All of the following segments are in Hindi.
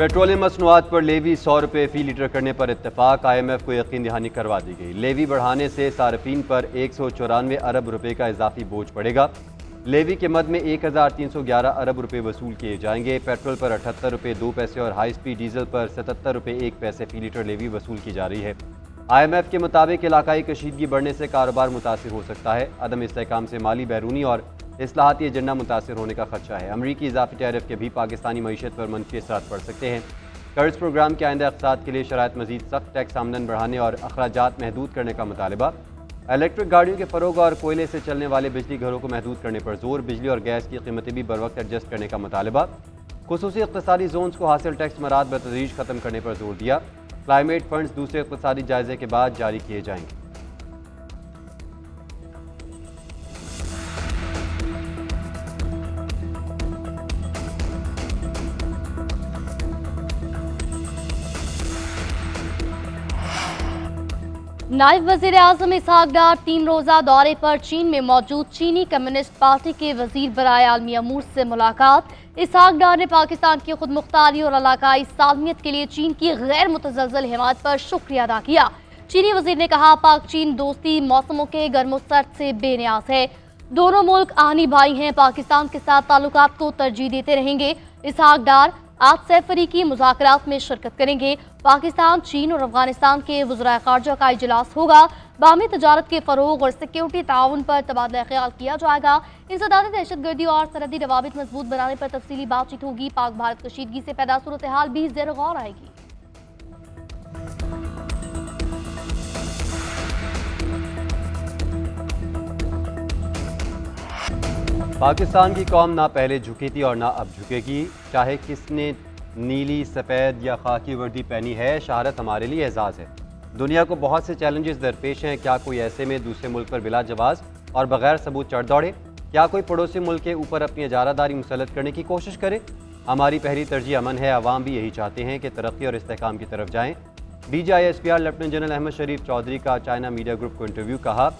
पेट्रोलियम मसनूआत पर लेवी 100 रुपये फ़ी लीटर करने पर इत्तेफाक। IMF को यकीन दहानी करवा दी गई। लेवी बढ़ाने से सार्फिन पर 194 अरब रुपये का इजाफी बोझ पड़ेगा। लेवी के मद में 1311 अरब रुपये वसूल किए जाएंगे। पेट्रोल पर 78 रुपये 2 पैसे और हाई स्पीड डीजल पर 77 रुपये 1 पैसे फ़ी लीटर लेवी वसूल की जा रही है। IMF के मुताबिक इलाकाई कशीदगी बढ़ने से कारोबार मुतासिर हो सकता है। अदम इस्तेहकाम से माली, बैरूनी और इस्लाहाती एजेंडा मुतासिर होने का खदशा है। अमरीकी इजाफी टैरिफ के भी पाकिस्तानी मईशत पर मनफी असरात पड़ सकते हैं। कर्ज प्रोग्राम के आइंदा इक़्तिसाद के लिए शराइत मजीद सख्त टैक्स आमदन बढ़ाने और अखराजात महदूद करने का मुतालबा। इलेक्ट्रिक गाड़ियों के फ़रोग और कोयले से चलने वाले बिजली घरों को महदूद करने पर जोर। बिजली और गैस की कीमतें भी बर वक्त एडजस्ट करने का मुतालबा। खुसूसी इक़्तिसादी जोन्स को हासिल टैक्स मराद बतदरीज ख़त्म करने पर जोर दिया। क्लाइमेट फंड्स दूसरे इक़्तिसादी जायजे के बाद जारी किए जाएंगे। नायब वज़ीर आज़म इसहाक डार 3 रोज़ा दौरे पर चीन में मौजूद। चीनी कम्युनिस्ट पार्टी के वज़ीर बराए आलमी अमूर से मुलाकात। इसहाक डार ने पाकिस्तान की खुद मुख्तारी और इलाकाई सालमियत के लिए चीन की गैर मुतज़लज़ल हिमायत पर शुक्रिया अदा किया। चीनी वज़ीर ने कहा, पाक चीन दोस्ती मौसमों के गर्म सर्द से बेनियाज है। दोनों मुल्क आहनी भाई हैं। पाकिस्तान के साथ ताल्लुकात को तरजीह देते रहेंगे। इसहाक डार आज सैफरीकी मुज़ाकरात में शिरकत करेंगे। पाकिस्तान, चीन और अफगानिस्तान के वज़राए ख़ारजा का इजलास होगा। बाहमी तजारत के फ़रोग और सिक्योरिटी ताउन पर तबादला ख्याल किया जाएगा। इंसदाद दहशतगर्दी और सरहदी रवाबित मजबूत बनाने पर तफसीली बातचीत होगी। पाक भारत कशीदगी से पैदा सूरत हाल भी ज़ेर गौर आएगी। पाकिस्तान की कौम ना पहले झुकी थी और ना अब झुकेगी। चाहे किसने नीली, सफ़ेद या खाकी वर्दी पहनी है, शहारत हमारे लिए एजाज़ है। दुनिया को बहुत से चैलेंजेस दरपेश हैं। क्या कोई ऐसे में दूसरे मुल्क पर बिला जवाज़ और बगैर सबूत चढ़ दौड़े? क्या कोई पड़ोसी मुल्क के ऊपर अपनी इजारादारी मुसलत करने की कोशिश करे? हमारी पहली तरजीह अमन है। अवाम भी यही चाहते हैं कि तरक्की और इस्तेहकाम की तरफ जाएँ। DGISPR लेफ्टिनेंट जनरल अहमद शरीफ चौधरी का चाइना मीडिया ग्रुप को इंटरव्यू। कहा,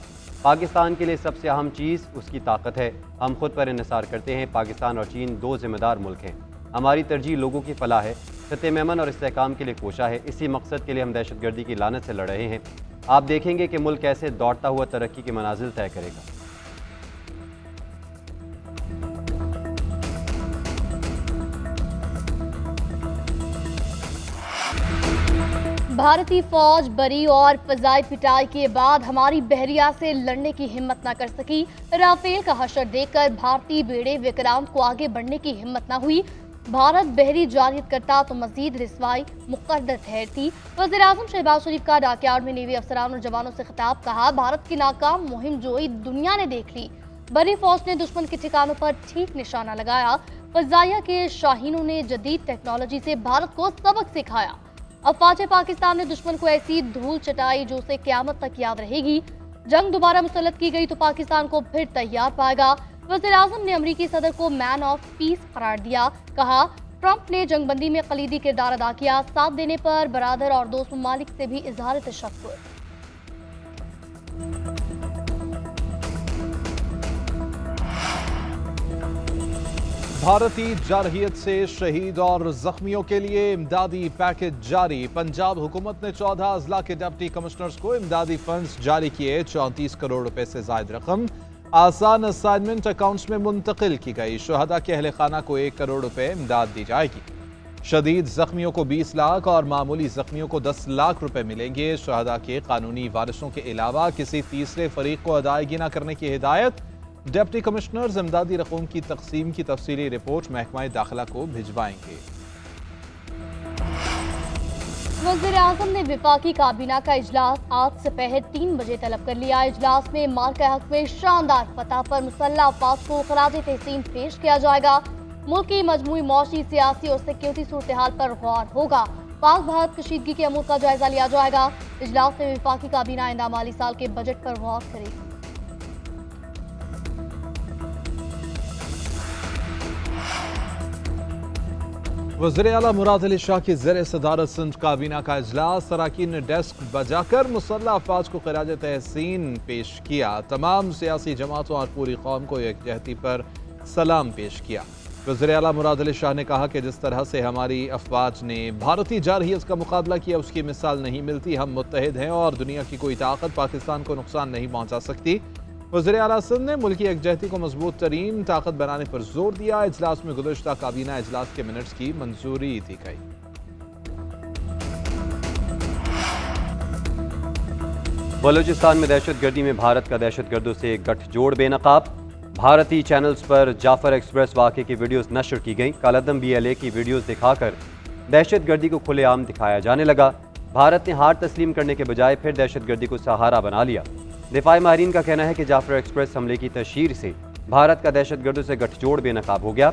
पाकिस्तान के लिए सबसे अहम चीज़ उसकी ताकत है। हम खुद पर इन्हिसार करते हैं। पाकिस्तान और चीन 2 ज़िम्मेदार मुल्क हैं। हमारी तरजीह लोगों की फलाह है, खत्ते में अमन और इस्तेहकाम के लिए कोशा है। इसी मकसद के लिए हम दहशतगर्दी की लानत से लड़ रहे हैं। आप देखेंगे कि मुल्क कैसे दौड़ता हुआ तरक्की की मनाजिल तय करेगा। भारतीय फौज बरी और फजाई पिटाई के बाद हमारी बहरिया से लड़ने की हिम्मत न कर सकी। राफेल का हशर देखकर भारतीय बेड़े विक्रांत को आगे बढ़ने की हिम्मत न हुई। भारत बहरी जारियत करता तो मजीद रिसवाई मुकद्दर ठहरती। वज़ीर आज़म शहबाज शरीफ का डॉकयार्ड में नेवी अफसरान और जवानों से खिताब। कहा, भारत की नाकाम मुहिम जोई दुनिया ने देख ली। बरी फौज ने दुश्मन के ठिकानों पर ठीक निशाना लगाया। फजाइया के शाहीनों ने जदीद टेक्नोलॉजी से भारत को सबक सिखाया। अफवाज पाकिस्तान ने दुश्मन को ऐसी धूल चटाई जो उसे क़यामत तक याद रहेगी। जंग दोबारा मुसल्लत की गई तो पाकिस्तान को फिर तैयार पाएगा। वज़ीर आज़म ने अमरीकी सदर को मैन ऑफ पीस करार दिया। कहा, ट्रंप ने जंगबंदी में कलीदी किरदार अदा किया। साथ देने पर बरादर और दोस्त ममालिक से भी इजहार तशक्कुर। भारतीय जारहियत से शहीद और जख्मियों के लिए इमदादी पैकेज जारी। पंजाब हुकूमत ने 14 अजला के डिप्टी कमिश्नर्स को इमदादी फंड्स जारी किए। 34 करोड़ रुपए से जायद रकम आसान असाइनमेंट अकाउंट्स में मुंतकिल की गई। शुहदा के अहले खाना को 1 करोड़ रुपए इमदाद दी जाएगी। शदीद जख्मियों को 20 लाख और मामूली जख्मियों को 10 लाख रुपए मिलेंगे। शुहदा के कानूनी वारिसों के अलावा किसी तीसरे फरीक को अदायगी न करने की हिदायत। डिप्टी कमिश्नर्स इमदादी रकूम की तकसीम की तफसीली रिपोर्ट महकमा दाखिला को भिजवाएंगे। वज़ीर आज़म ने विफाकी काबीना का इजलास आज दोपहर 3 बजे तलब कर लिया। इजलास में मार्का हक में शानदार फतह पर मुसल्लह अफवाज को खराज तहसीन पेश किया जाएगा। मुल्क की मजमूई मौशी, सियासी और सिक्योरिटी सूरत हाल पर गौर होगा। पाक भारत कशीदगी के अमूर का जायजा लिया जाएगा। इजलास में विफाकी काबीना आइंदा माली साल के बजट पर गौर करेगी। वज़ीर आला मुराद अली शाह की ज़ेर सदारत सिंध काबीना का इजलास। अरकान ने डेस्क बजाकर मुसल्लह अफवाज को खराज तहसीन पेश किया। तमाम सियासी जमातों और पूरी कौम को यकजहती पर सलाम पेश किया। वज़ीर आला मुराद अली शाह ने कहा कि जिस तरह से हमारी अफवाज ने भारतीय जारहियत का मुकाबला किया उसकी मिसाल नहीं मिलती। हम मुत्तहिद हैं और दुनिया की कोई ताकत पाकिस्तान को नुकसान नहीं पहुंचा सकती। वज़ीर आला सिंध ने मुल्की यकजहती को मजबूत तरीन ताकत बनाने पर जोर दिया। इजलास में गुज़श्ता काबीना इजलास के मिनट्स की मंजूरी दी गई। बलूचिस्तान में दहशतगर्दी में भारत का दहशतगर्दों से गठजोड़ बेनकाब। भारतीय चैनल्स पर जाफर एक्सप्रेस वाक़े की वीडियोस नशर की गईं। कालअदम BLA की वीडियोस दिखाकर दहशतगर्दी को खुलेआम दिखाया जाने लगा। भारत ने हार तस्लीम करने के बजाय फिर दहशतगर्दी को सहारा बना लिया। दिफाई माहिरीन का कहना है कि जाफर एक्सप्रेस हमले की तशहीर से भारत का दहशतगर्दों से गठजोड़ बेनकाब हो गया।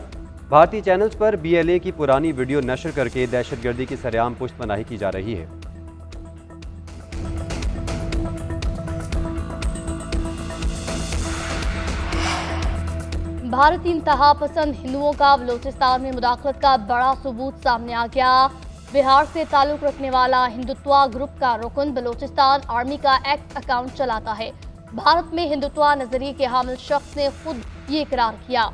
भारतीय चैनल्स पर BLA की पुरानी वीडियो नशर करके दहशतगर्दी की सरेआम पुष्टपनाही की जा रही है। भारतीय इंतहा पसंद हिंदुओं का बलूचिस्तान में मुदाखलत का बड़ा सबूत सामने आ गया। बिहार से ताल्लुक रखने वाला हिंदुत्वा ग्रुप का रुकन बलूचिस्तान आर्मी का एक्स अकाउंट चलाता है। भारत में हिंदुत्वा नजरिए के हामिल शख्स ने खुद ये इकरार किया।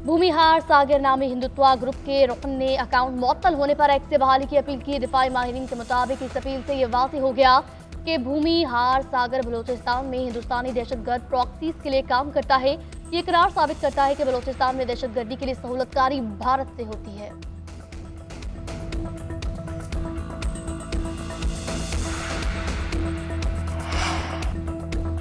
भूमिहार सागर नामी हिंदुत्वा ग्रुप के रुकन ने अकाउंट मुअत्तल होने पर एक्स से बहाली की अपील की। दिफाई माहिरीन के मुताबिक इस अपील से ये वाज़ेह हो गया कि भूमिहार सागर बलूचिस्तान में हिंदुस्तानी दहशतगर्द प्रॉक्सीज के लिए काम करता है। ये करार साबित करता है कि बलूचिस्तान में दहशतगर्दी के लिए सहूलतकारी भारत से होती है।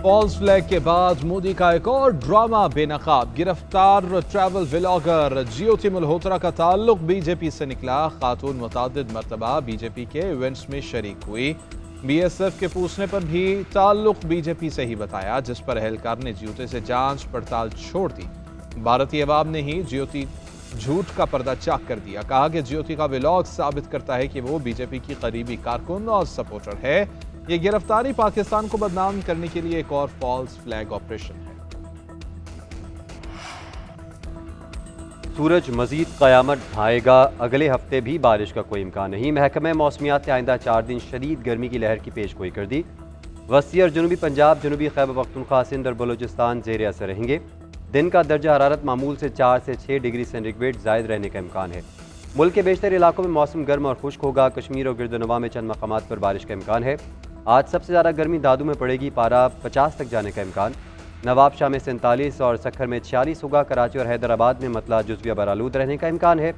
फॉल्स फ्लैग के बाद मोदी का एक और ड्रामा बेनकाब। गिरफ्तार ट्रैवल व्लॉगर ज्योति मल्होत्रा का ताल्लुक बीजेपी से निकला। खातून मुतअद्दिद मरतबा बीजेपी के इवेंट्स में शरीक हुई। BSF के पूछने पर भी ताल्लुक बीजेपी से ही बताया, जिस पर एहलकार ने ज्योति से जांच पड़ताल छोड़ दी। भारतीय अवाम ने ही ज्योति झूठ का पर्दा चाक कर दिया। कहा कि ज्योति का व्लॉग साबित करता है कि वो बीजेपी की करीबी कारकुन और सपोर्टर है। ये गिरफ्तारी पाकिस्तान को बदनाम करने के लिए एक और फॉल्स फ्लैग ऑपरेशन है। सूरज मजीद क़यामत ढाएगा। अगले हफ्ते भी बारिश का कोई इम्कान नहीं। महकमे मौसमियात ने आइंदा 4 दिन शदीद गर्मी की लहर की पेशगोई कर दी। वसी और जनूबी पंजाब, जनूबी खैबर पख्तूनख्वा, सिंध और बलूचिस्तान ज़ेर असर रहेंगे। दिन का दर्जा हरारत मामूल से 4 से 6 डिग्री सेंटीग्रेड ज़ायद रहने का इम्कान है। मुल्क के बेशतर इलाकों में मौसम गर्म और खुश्क होगा। कश्मीर और गिरदनुमा में चंद मकामात पर बारिश का इम्कान है। आज सबसे ज़्यादा गर्मी दादू में पड़ेगी। पारा 50 तक जाने का इम्कान। नवाबशाह में 47 और सखर में 46 होगा। कराची और हैदराबाद में मतला जुज़विया बरालूद रहने का इम्कान है।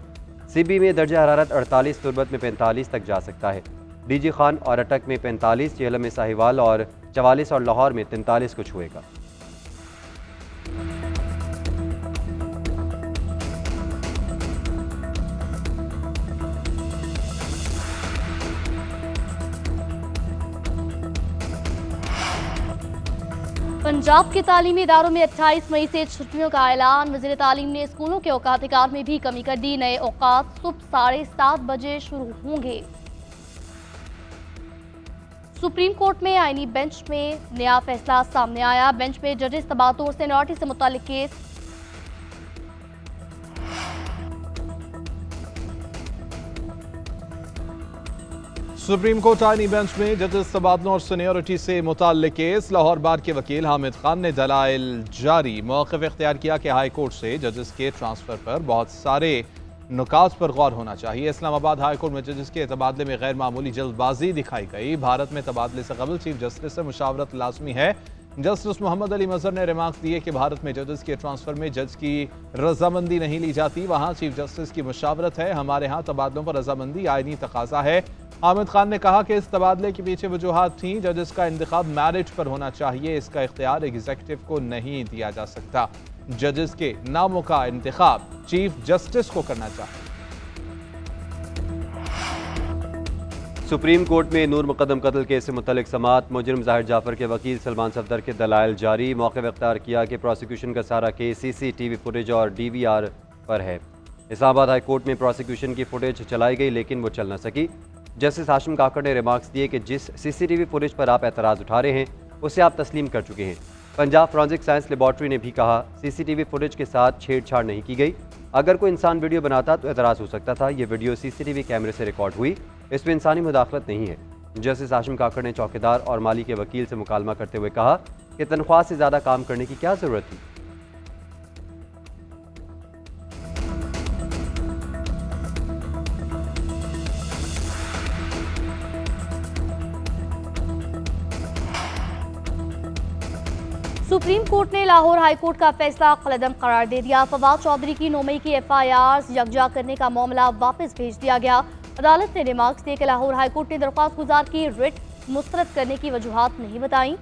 सिबी में दर्जा हरारत 48, तुर्बत में 45 तक जा सकता है। DG खान और अटक में 45, जेहलम में साहिवाल और 44 और लाहौर में 43 को छुएगा। पंजाब के तालीमी इदारों में 28 मई से छुट्टियों का ऐलान। वज़ीर तालीम ने स्कूलों के औकात में भी कमी कर दी। नए औकात सुबह 7:30 बजे शुरू होंगे। सुप्रीम कोर्ट में आईनी बेंच में नया फैसला सामने आया। बेंच में जजेस तबादलों और सीनियरिटी से मुताल्लिक केस सुप्रीम कोर्ट आईनी बेंच में जजेस तबादलों और सीनियरिटी से मुताल्लिक केस। लाहौर बार के वकील हामिद खान ने दलाइल जारी मौक़िफ़ इख्तियार किया कि हाई कोर्ट से जजेस के ट्रांसफ़र पर बहुत सारे नुकात पर गौर होना चाहिए। इस्लामाबाद हाई कोर्ट में जजेस के तबादले में गैर मामूली जल्दबाजी दिखाई गई। भारत में तबादले से कबल चीफ जस्टिस से मुशावरत लाजमी है। जस्टिस मोहम्मद अली मजहर ने रिमार्क दिए कि भारत में जजेस के ट्रांसफर में जज की रजामंदी नहीं ली जाती, वहाँ चीफ जस्टिस की मुशावरत है। हमारे यहाँ तबादलों पर रजामंदी आईनी तकाजा है। हामिद खान ने कहा कि इस तबादले के पीछे वजूहात थी। जजेस का इंतखाब मैरिट पर होना चाहिए, इसका इख्तियार एग्जीक्यूटिव को नहीं दिया जा सकता। जजेस के नामों का इंतखाब चीफ जस्टिस को करना चाहिए। सुप्रीम कोर्ट में नूर मुकदम कत्ल केस से मुतल्लिक समाअत। मुजरिम ज़ाहिर जाफर के वकील सलमान सफदर के दलाइल जारी। मौक़िफ़ इख्तियार किया कि प्रोसिक्यूशन का सारा केस CCTV फुटेज और DVR पर है। इस्लामाबाद हाई कोर्ट में प्रोसिक्यूशन की फुटेज चलाई गई लेकिन वो चल न सकी। जस्टिस हाशिम काकड़ ने रिमार्क्स दिए कि जिस CCTV फुटेज पर आप एतराज़ उठा रहे हैं उसे आप तस्लीम कर चुके हैं। पंजाब फॉरेंसिक साइंस लेबॉर्ट्री ने भी कहा CCTV फुटेज के साथ छेड़छाड़ नहीं की गई। अगर कोई इंसान वीडियो बनाता तो एतराज़ हो सकता था। ये वीडियो CCTV कैमरे से रिकॉर्ड हुई, इसमें इंसानी मुदाखलत नहीं है। जस्टिस हाशिम काकड़ ने चौकीदार और माली के वकील से मुकालमा करते हुए कहा कि तनख्वाह से ज़्यादा काम करने की क्या ज़रूरत थी। सुप्रीम कोर्ट ने लाहौर हाई कोर्ट का फैसला कलअदम करार दे दिया। फवाद चौधरी की 9 मई की FIR यकजा करने का मामला वापस भेज दिया गया। अदालत ने रिमार्क्स दिए कि लाहौर हाई कोर्ट ने दरख्वास्त गुजार की रिट मुस्तरद करने की वजूहात नहीं बताई।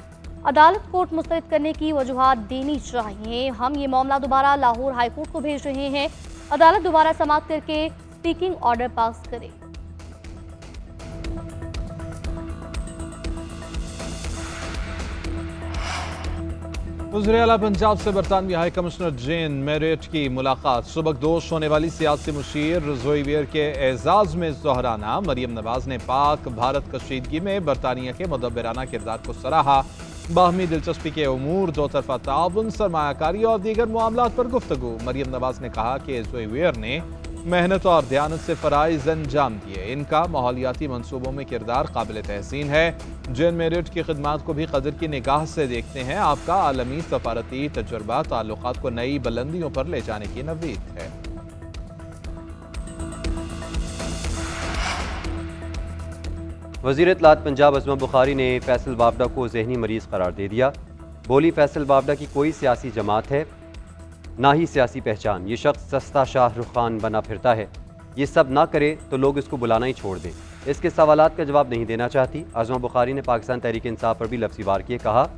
अदालत कोर्ट मुस्तरद करने की वजूहात देनी चाहिए। हम ये मामला दोबारा लाहौर हाई कोर्ट को भेज रहे हैं। अदालत दोबारा समाअत करके स्पीकिंग ऑर्डर पास करे। वज़ीर आला पंजाब से बरतानवी हाई कमिश्नर जेन मेरिट की मुलाकात। सुबकदोश होने वाली सियासी मुशीर ज़ोइवियर के एजाज में ज़ोहराना। मरियम नवाज ने पाक भारत कशीदगी में बरतानिया के मुदब्बिराना किरदार को सराहा। बाहमी दिलचस्पी के उमूर, दो तरफा ताउन, सरमायाकारी और दीगर मामलात पर गुफ्तगू। मरियम नवाज ने कहा कि ज़ोइवियर ने मेहनत और दयानत से फ़राइज़ अंजाम दिए। इनका माहौलियाती मनसूबों में किरदार काबिल तहसीन है। जेन मेरिट की खिदमात को भी कदर की निगाह से देखते हैं। आपका आलमी सफारती तजुर्बा ताल्लुकात को नई बुलंदियों पर ले जाने की नवीद है। वज़ीर इत्तलात पंजाब अज़मा बुखारी ने फैसल बावडा को जहनी मरीज करार दे दिया। बोली, फैसल बावडा की कोई सियासी जमात है ना ही सियासी पहचान। ये शख्स सस्ता शाहरुख खान बना फिरता है। ये सब ना करे तो लोग इसको बुलाना ही छोड़ दें। इसके सवालात का जवाब नहीं देना चाहती। अज़मा बुखारी ने पाकिस्तान तहरीक इंसाफ पर भी लफ्ज़ी वार किए। कहा,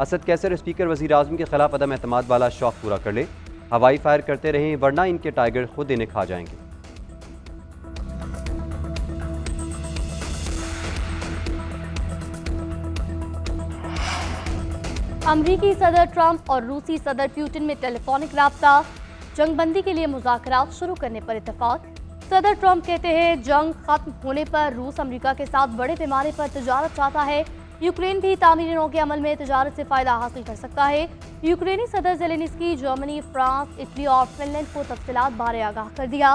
असद कैसर स्पीकर वज़ीर आज़म के खिलाफ अदम एतमाद वाला शौक पूरा कर ले, हवाई फायर करते रहें वरना इनके टाइगर खुद इन्हें खा जाएंगे। अमरीकी सदर ट्रंप और रूसी सदर पुतिन में टेलीफोनिक राब्ता। जंगबंदी के लिए मुज़ाकरात शुरू करने पर इत्तेफाक। सदर ट्रंप कहते हैं जंग खत्म होने पर रूस अमेरिका के साथ बड़े पैमाने पर तिजारत चाहता है। यूक्रेन भी तामीरी नौ के अमल में तिजारत से फायदा हासिल कर सकता है। यूक्रेनी सदर ज़ेलेंस्की जर्मनी, फ्रांस, इटली और फिनलैंड को तफसीलात बारे आगाह कर दिया।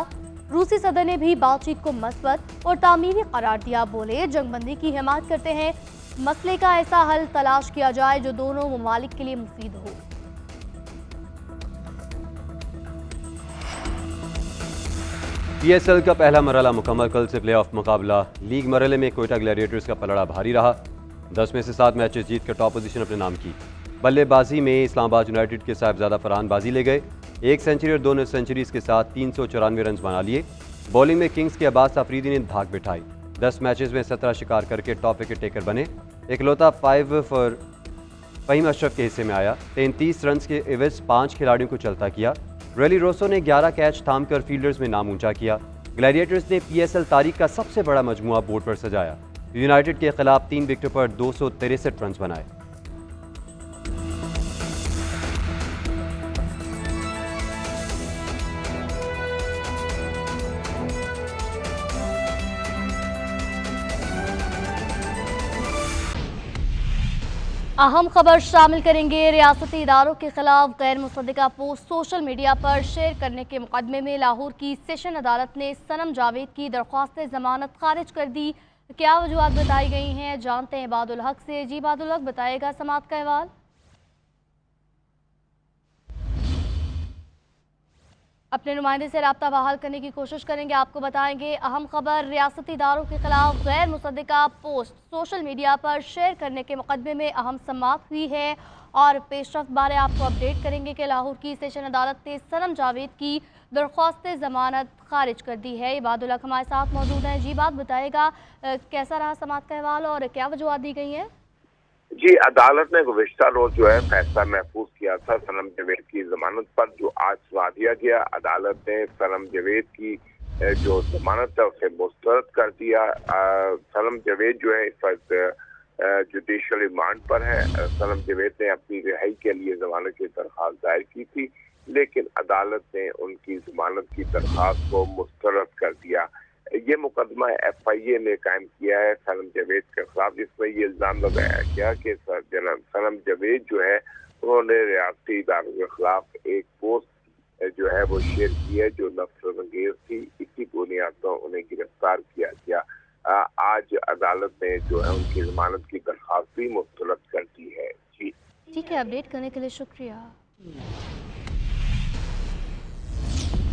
रूसी सदर ने भी बातचीत को मस्बत और तामीरी करार दिया। बोले, जंगबंदी की हिमायत करते हैं। मसले का ऐसा हल तलाश किया जाए जो दोनों ममालिक के लिए मुफीद हो। PSL का पहला मरहला मुकम्मल। कल से प्लेऑफ मुकाबला। लीग मरहले में कोयटा ग्लैडिएटर्स का पलड़ा भारी रहा। 10 में से 7 मैचेस जीत कर टॉप पोजीशन अपने नाम की। बल्लेबाजी में इस्लामाबाद यूनाइटेड के साहिबजादा फरहान बाजी ले गए। 1 सेंचुरी और 2 सेंचुरीज के साथ 394 रन बना लिए। बॉलिंग में किंग्स के अब्बास अफरीदी ने धाक बिठाई। 10 मैचेस में 17 शिकार करके टॉप विकेट टेकर बने। इकलौता 5 फॉर फ़हीम अशरफ के हिस्से में आया। 33 रन के एवज 5 खिलाड़ियों को चलता किया। रेली रोसो ने 11 कैच थामकर फील्डर्स में नाम ऊंचा किया। ग्लैडिएटर्स ने PSL तारीख का सबसे बड़ा मजमुआ बोर्ड पर सजाया। यूनाइटेड के खिलाफ 3 विकेटों पर 263 रन बनाए। अहम खबर शामिल करेंगे। रियासती इदारों के खिलाफ गैर मुसद्दिका पोस्ट सोशल मीडिया पर शेयर करने के मुकदमे में लाहौर की सेशन अदालत ने सनम जावेद की दरख्वास्त जमानत खारिज कर दी। क्या वजूहत बताई गई हैं, जानते हैं इबादुल हक से। जी इबादुल हक, बताएगा समाअत का अहवाल। अपने नुमाइंदे से राब्ता बहाल करने की कोशिश करेंगे, आपको बताएंगे। अहम खबर, रियासती इदारों के खिलाफ गैर मुसद्दिका पोस्ट सोशल मीडिया पर शेयर करने के मुकदमे में अहम समाअत हुई है और पेशरफ्त बारे आपको अपडेट करेंगे कि लाहौर की सेशन अदालत ने सनम जावेद की दरख्वास्त ज़मानत खारिज कर दी है। इबादुल हक हमारे साथ मौजूद हैं। जी बात बताएगा, कैसा रहा समाअत का अहवाल और क्या वजूहत दी गई हैं? जी, अदालत ने गुज़िश्ता रोज जो है फैसला महफूज किया था सनम जावेद की जमानत पर, जो आज सुना दिया गया। अदालत ने सनम जावेद की जो जमानत है उसे मुस्तरद कर दिया। सनम जावेद जो है इस वक्त जुडिशल रिमांड पर है। सनम जावेद ने अपनी रिहाई के लिए जमानत की दरख्वास्त दायर की थी, लेकिन अदालत ने उनकी जमानत की दरख्वास्त को मुस्तरद कर दिया। ये मुकदमा FIA ने कायम किया है सनम जावेद के खिलाफ, जिसमें ये इल्जाम लगाया गया कि सनम जावेद जो है उन्होंने रियासती इदारों के खिलाफ एक पोस्ट जो है वो शेयर की है जो नफरतंगेज थी। इसी बुनियाद पर उन्हें गिरफ्तार किया गया। आज अदालत ने जो है उनकी जमानत की दरख्वास्त भी मुस्तरद कर दी है। जी ठीक है, अपडेट करने के लिए शुक्रिया।